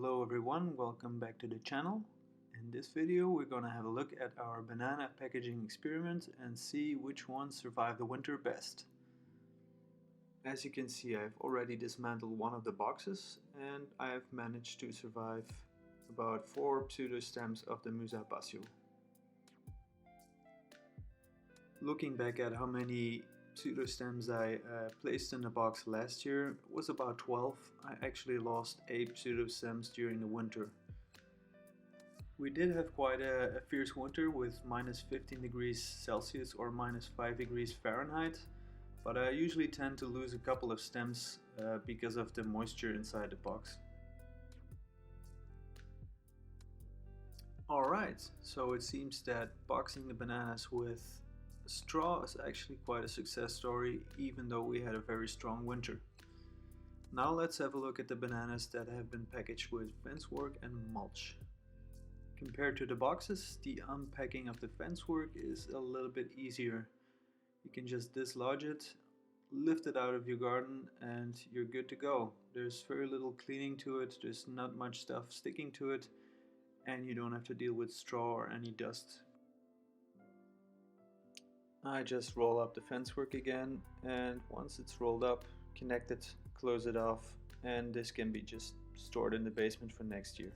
Hello everyone, welcome back to the channel. In this video we're going to have a look at our banana packaging experiment and see which ones survive the winter best. As you can see, I've already dismantled one of the boxes and I have managed to survive about 4 pseudostems of the Musa Basjoo. Looking back at how many pseudostems I placed in the box last year, was about 12. I actually lost 8 pseudostems during the winter. We did have quite a fierce winter with minus 15 degrees Celsius or minus 5 degrees Fahrenheit, but I usually tend to lose a couple of stems because of the moisture inside the box. Alright, so it seems that boxing the bananas with straw is actually quite a success story, even though we had a very strong winter. Now let's have a look at the bananas that have been packaged with fence work and mulch. Compared to the boxes, the unpacking of the fence work is a little bit easier. You can just dislodge it, lift it out of your garden, and you're good to go. There's very little cleaning to it, there's not much stuff sticking to it, and you don't have to deal with straw or any dust. I just roll up the fence work again, and once it's rolled up, connect it, close it off, and this can be just stored in the basement for next year.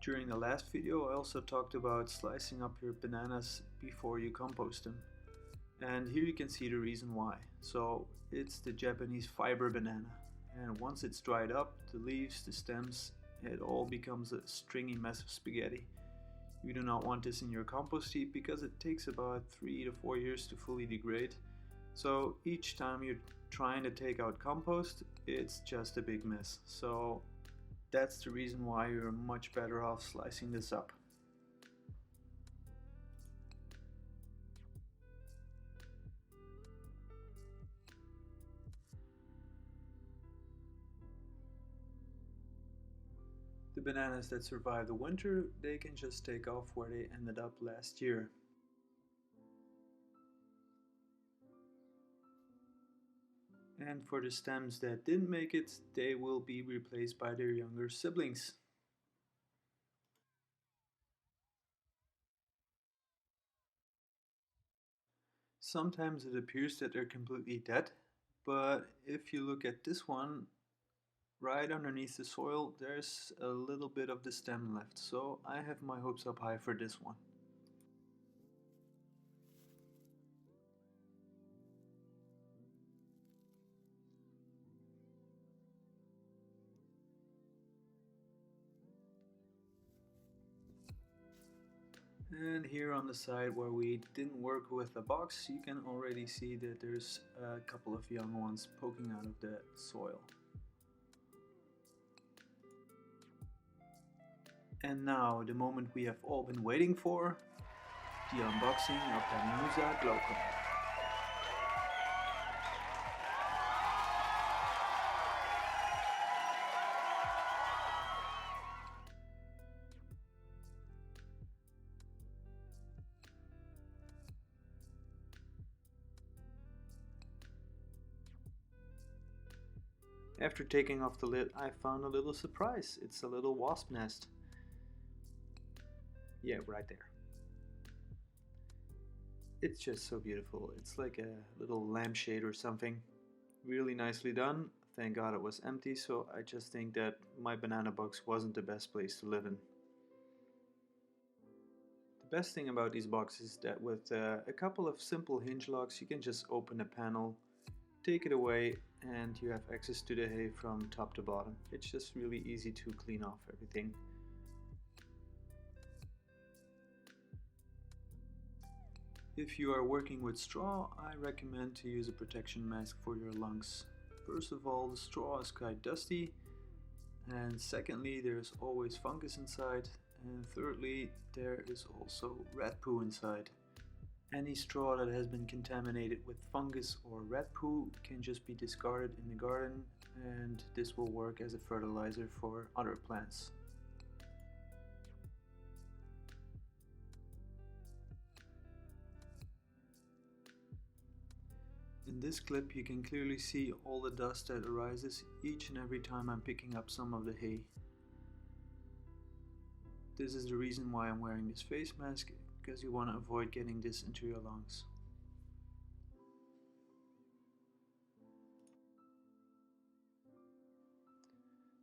During the last video I also talked about slicing up your bananas before you compost them. And here you can see the reason why. So it's the Japanese fiber banana, and once it's dried up, the leaves, the stems, it all becomes a stringy mess of spaghetti. You do not want this in your compost heap because it takes about 3 to 4 years to fully degrade. So each time you're trying to take out compost, it's just a big mess. So that's the reason why you're much better off slicing this up. The bananas that survive the winter, they can just take off where they ended up last year. And for the stems that didn't make it, they will be replaced by their younger siblings. Sometimes it appears that they're completely dead, but if you look at this one, right underneath the soil, there's a little bit of the stem left, so I have my hopes up high for this one. And here on the side where we didn't work with the box, you can already see that there's a couple of young ones poking out of the soil. And now, the moment we have all been waiting for, the unboxing of the Musa Glaucum. After taking off the lid, I found a little surprise. It's a little wasp nest. Yeah, right there. It's just so beautiful. It's like a little lampshade or something. Really nicely done. Thank God it was empty, so I just think that my banana box wasn't the best place to live in. The best thing about these boxes is that with a couple of simple hinge locks, you can just open the panel, take it away, and you have access to the hay from top to bottom. It's just really easy to clean off everything. If you are working with straw, I recommend to use a protection mask for your lungs. First of all, the straw is quite dusty, and secondly, there's always fungus inside, and thirdly, there is also rat poo inside. Any straw that has been contaminated with fungus or rat poo can just be discarded in the garden, and this will work as a fertilizer for other plants. In this clip you can clearly see all the dust that arises each and every time I'm picking up some of the hay. This is the reason why I'm wearing this face mask, because you want to avoid getting this into your lungs.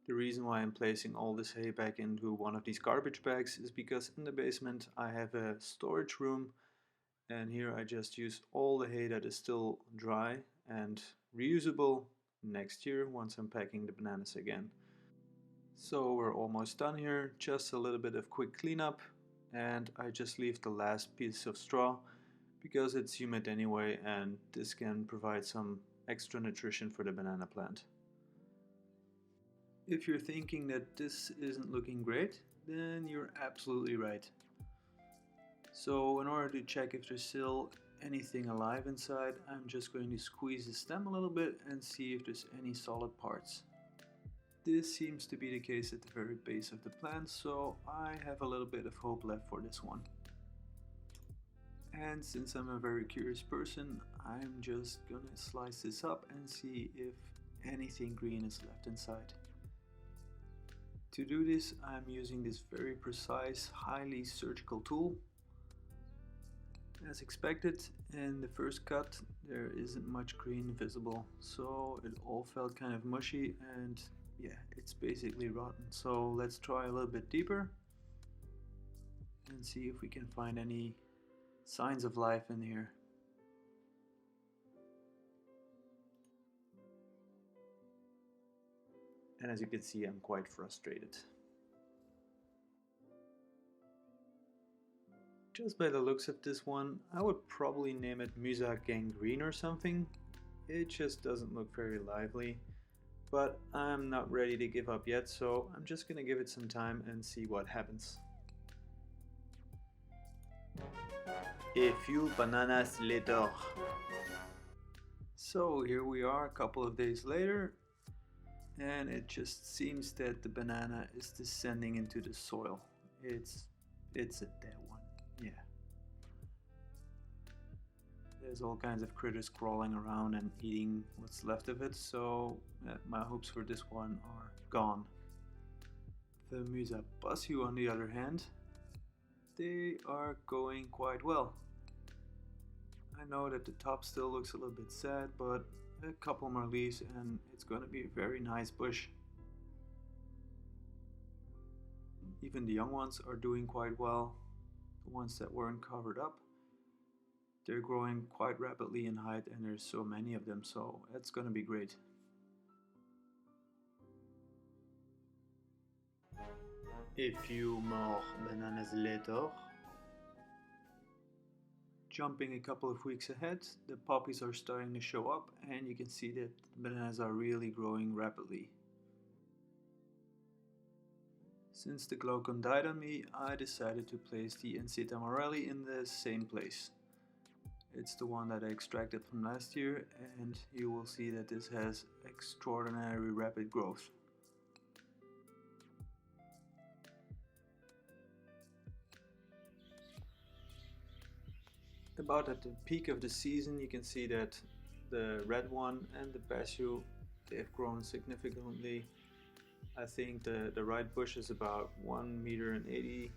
The reason why I'm placing all this hay back into one of these garbage bags is because in the basement I have a storage room, and here I just use all the hay that is still dry and reusable next year once I'm packing the bananas again. So we're almost done here, just a little bit of quick cleanup, and I just leave the last piece of straw because it's humid anyway, and this can provide some extra nutrition for the banana plant. If you're thinking that this isn't looking great, then you're absolutely right. So in order to check if there's still anything alive inside, I'm just going to squeeze the stem a little bit and see if there's any solid parts. This seems to be the case at the very base of the plant, so I have a little bit of hope left for this one. And since I'm a very curious person, I'm just gonna slice this up and see if anything green is left inside. To do this, I'm using this very precise, highly surgical tool. As expected, in the first cut there isn't much green visible, so it all felt kind of mushy, and yeah, it's basically rotten. So let's try a little bit deeper and see if we can find any signs of life in here. And as you can see, I'm quite frustrated. Just by the looks of this one, I would probably name it Musa Gangrene or something. It just doesn't look very lively. But I'm not ready to give up yet, so I'm just gonna give it some time and see what happens. A few bananas later. So here we are a couple of days later, and it just seems that the banana is descending into the soil. It's a dead one, yeah. There's all kinds of critters crawling around and eating what's left of it, so my hopes for this one are gone. The Musa Basjoo, on the other hand, they are going quite well. I know that the top still looks a little bit sad, but a couple more leaves and it's going to be a very nice bush. Even the young ones are doing quite well. The ones that weren't covered up, they're growing quite rapidly in height, and there's so many of them, so it's going to be great. A few more bananas later. Jumping a couple of weeks ahead, the poppies are starting to show up, and you can see that the bananas are really growing rapidly. Since the glaucum died on me, I decided to place the Enseta morelli in the same place. It's the one that I extracted from last year, and you will see that this has extraordinary rapid growth. About at the peak of the season, you can see that the red one and the Basjoo, they've grown significantly. I think the right bush is about 1 meter and 80,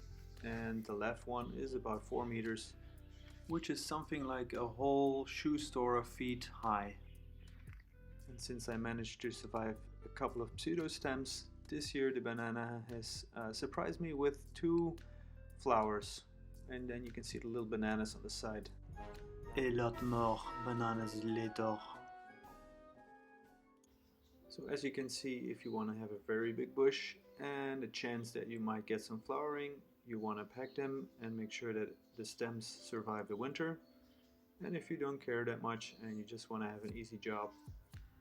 and the left one is about 4 meters, which is something like a whole shoe store of feet high. And since I managed to survive a couple of pseudo stems, this year the banana has surprised me with 2 flowers. And then you can see the little bananas on the side. A lot more bananas later. So as you can see, if you want to have a very big bush and a chance that you might get some flowering, you want to pack them and make sure that the stems survive the winter. And if you don't care that much and you just want to have an easy job,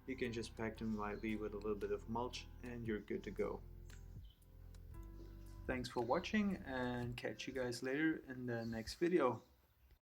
you can just pack them lightly with a little bit of mulch and you're good to go. Thanks for watching, and catch you guys later in the next video.